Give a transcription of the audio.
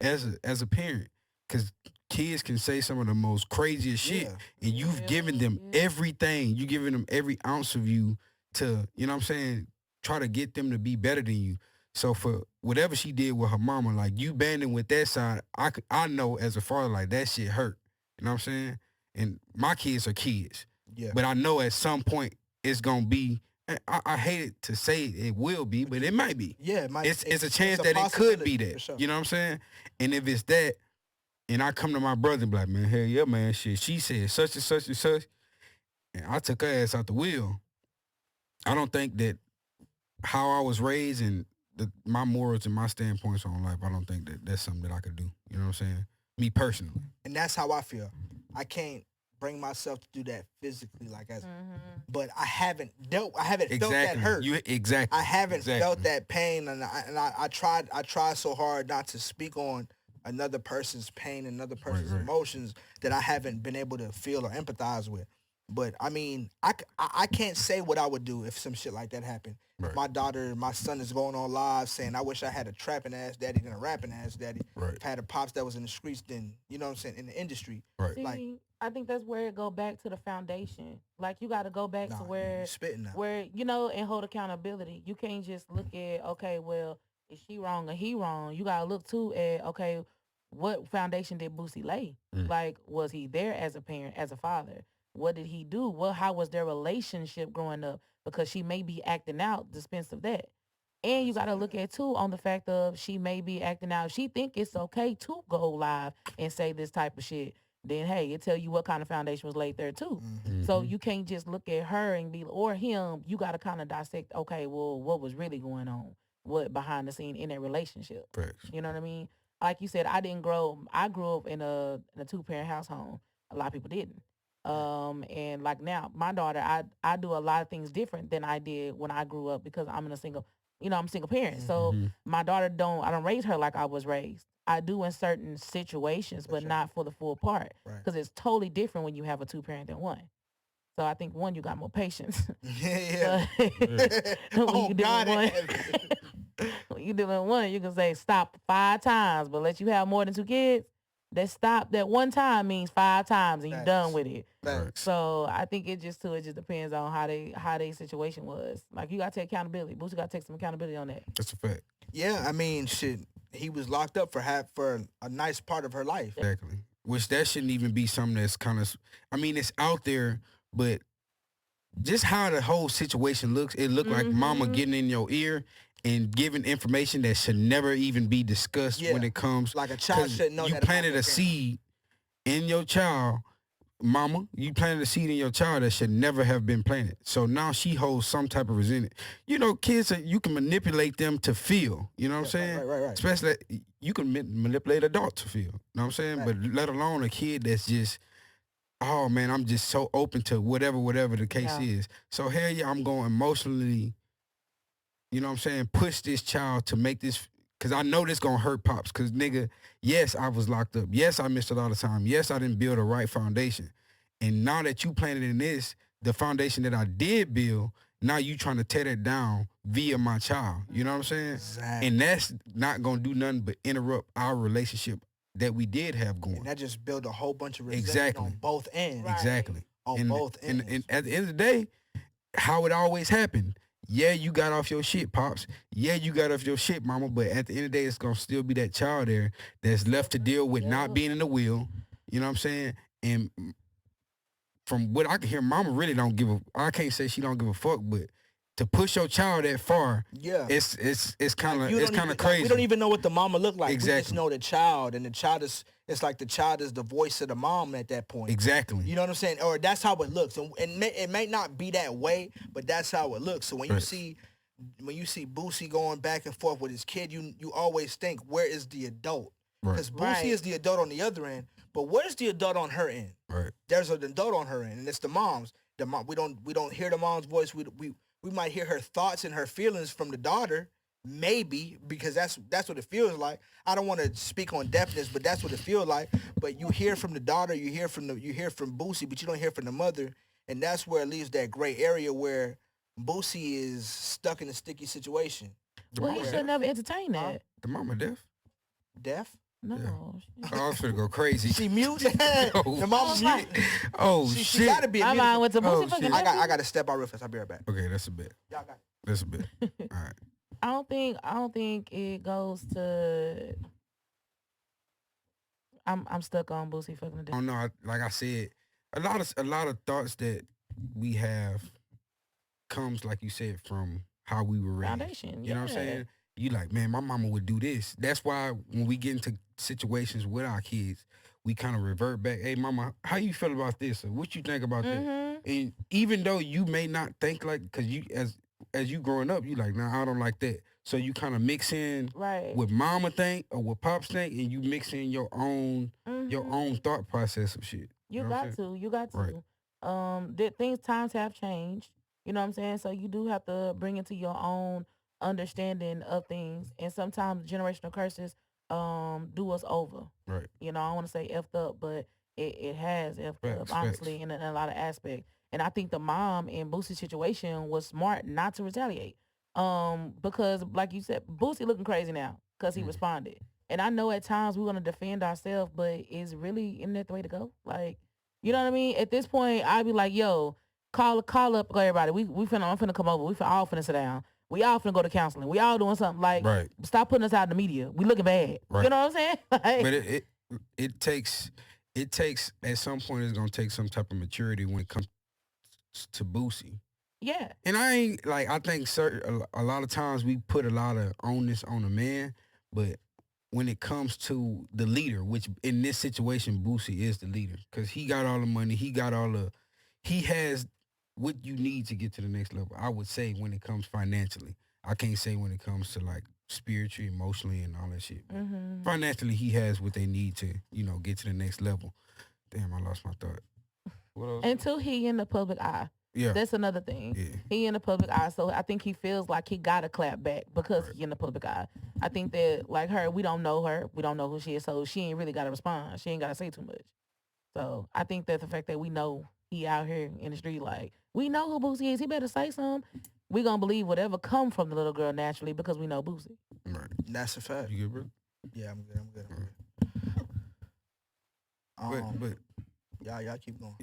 as a parent, because kids can say some of the most craziest shit, Yeah. and you've given them everything. You giving them every ounce of you to, you know what I'm saying, try to get them to be better than you. So for whatever she did with her mama, like you banding with that side, I know as a father, like that shit hurt. You know what I'm saying? And my kids are kids, Yeah. but I know at some point it's gonna be. I hate it to say it will be, but it might be. Yeah, it might. It's a chance that it could be possibility, that. for sure. You know what I'm saying? And if it's that, and I come to my brother and be like, man, hell yeah, man, shit. She said such and such and such, and I took her ass out the wheel. I don't think that how I was raised and my morals and my standpoints on life, I don't think that that's something that I could do. You know what I'm saying? Me personally. And that's how I feel. I can't bring myself to do that physically, like as, but I haven't felt that hurt. Exactly. I haven't felt that pain, and I tried so hard not to speak on another person's pain, another person's emotions that I haven't been able to feel or empathize with. But I mean, I can't say what I would do if some shit like that happened. If my son is going on live saying, I wish I had a trapping ass daddy than a rapping ass daddy. Right. If I had a pops that was in the streets, then, you know what I'm saying, in the industry. Right. See, Like, I think that's where it go back to the foundation. Like you got to go back to you spitting now. where you know, and hold accountability. You can't just look at, okay, well, is she wrong or he wrong? You got to look too at, okay, what foundation did Boosie lay? Like, was he there as a parent, as a father? What did he do? How was their relationship growing up? Because she may be acting out, dispense of that. And you got to look at too on the fact of she may be acting out. She think it's okay to go live and say this type of shit. Then hey, it tell you what kind of foundation was laid there too. So you can't just look at her and be or him. You got to kind of dissect. Okay, well, what was really going on? What behind the scene in that relationship? Facts. You know what I mean? Like you said, I grew up in a 2-parent household. A lot of people didn't. And like now, my daughter, I do a lot of things different than I did when I grew up because I'm in a single, I'm a single parent. So my daughter I don't raise her like I was raised. I do in certain situations, but not for the full part. Because it's totally different when you have a 2-parent than one. So I think one, you got more patience. Yeah. When you dealing one, when you dealing one, you can say stop 5 times, but let you have more than 2 kids. That stop that one time means 5 times and you done with it. Thanks. So I think it just depends on how they situation was. Like you gotta take accountability. Boosie gotta take some accountability on that. That's a fact. Yeah, I mean, shit. He was locked up for a nice part of her life. Exactly. Which that shouldn't even be something that's kind of. I mean, it's out there, but just how the whole situation looks, it looked like mama getting in your ear and giving information that should never even be discussed when it comes. Like a child should know you that planted a seed in your child, mama. You planted a seed in your child that should never have been planted. So now she holds some type of resentment. You know, kids, you can manipulate them to feel. You know what I'm saying? Right. Especially you can manipulate adults to feel. You know what I'm saying? Right. But let alone a kid that's just, oh man, I'm just so open to whatever the case is. So hell yeah, I'm going emotionally, you know what I'm saying, push this child to make this, because I know this going to hurt Pops. Because nigga, yes, I was locked up. Yes, I missed a lot of time. Yes, I didn't build a right foundation. And now that you planted in this, the foundation that I did build, now you trying to tear that down via my child. You know what I'm saying? Exactly. And that's not going to do nothing but interrupt our relationship that we did have going. And that just built a whole bunch of resentment on both ends. Right. Exactly. On both ends. And at the end of the day, how it always happened. Yeah, you got off your shit, Pops. Yeah, you got off your shit, Mama. But at the end of the day, it's going to still be that child there that's left to deal with not being in the wheel. You know what I'm saying? And from what I can hear, Mama really don't give a, I can't say she don't give a fuck, but to push your child that far, it's kind of crazy. We don't even know what the mama look like. Exactly. We just know the child, and the child is, it's like the child is the voice of the mom at that point. Exactly. You know what I'm saying? Or that's how it looks. And it may not be that way, but that's how it looks. So when you see Boosie going back and forth with his kid, you always think, where is the adult? Because Boosie is the adult on the other end, but where's the adult on her end? Right. There's an adult on her end, and it's the mom's. The mom, we don't hear the mom's voice. We might hear her thoughts and her feelings from the daughter, maybe, because that's what it feels like. I don't want to speak on deafness, but that's what it feels like. But you hear from the daughter, you hear from Boosie, but you don't hear from the mother, and that's where it leaves that gray area where Boosie is stuck in a sticky situation. Well, he should never entertain that. The mama deaf. Deaf? No. Oh, I was finna go crazy. She mute. Oh, The mama mute. Oh, She shit. gotta be My muted. mind went to Oh, Boosie fucking shit. I gotta step out real fast. I'll be right back. Okay, that's a bit. Y'all got it. That's a bit. All right. I don't think it goes to. I'm stuck on Boosie fucking the dick. Oh no, like I said, a lot of thoughts that we have comes, like you said, from how we were raised. Foundation. You know what I'm yeah. saying? You like, man, my mama would do this. That's why when we get into situations with our kids, we kind of revert back. Hey, mama, how you feel about this? Or what you think about that? And even though you may not think like, because you as you growing up, you like, nah, I don't like that. So you kind of mix in Right. what mama think or what pops think, and you mix in your own thought process of shit. You know what I'm got to. You got to. Right. Times have changed. You know what I'm saying? So you do have to bring into your own understanding of things. And sometimes generational curses do us over. Right. You know, I don't want to say effed up, but it has effed up, honestly, in a lot of aspects. And I think the mom in Boosie's situation was smart not to retaliate. Because like you said, Boosie looking crazy now because he responded. And I know at times we're gonna defend ourselves, but is really isn't that the way to go? Like, you know what I mean? At this point, I'd be like, yo, call up everybody. I'm finna come over. All finna sit down. We all finna go to counseling. We all doing something. Like, stop putting us out in the media. We looking bad. Right. You know what I'm saying? Like, but it takes at some point it's gonna take some type of maturity when it comes to Boosie. Yeah. And I think a lot of times we put a lot of onus on a man, but when it comes to the leader, which in this situation Boosie is the leader, because he got all the money, he has what you need to get to the next level. I would say when it comes financially, I can't say when it comes to like spiritually, emotionally, and all that shit. Financially, he has what they need to get to the next level. Damn, I lost my thought. What else? Until he in the public eye. Yeah. That's another thing. Yeah. He in the public eye, so I think he feels like he got to clap back because he in the public eye. I think that, like her, we don't know her. We don't know who she is, so she ain't really got to respond. She ain't got to say too much. So I think that the fact that we know he out here in the street, like, we know who Boosie is. He better say something. We going to believe whatever come from the little girl naturally because we know Boosie. Right. That's a fact. You good, bro? Yeah, I'm good. But Y'all keep going.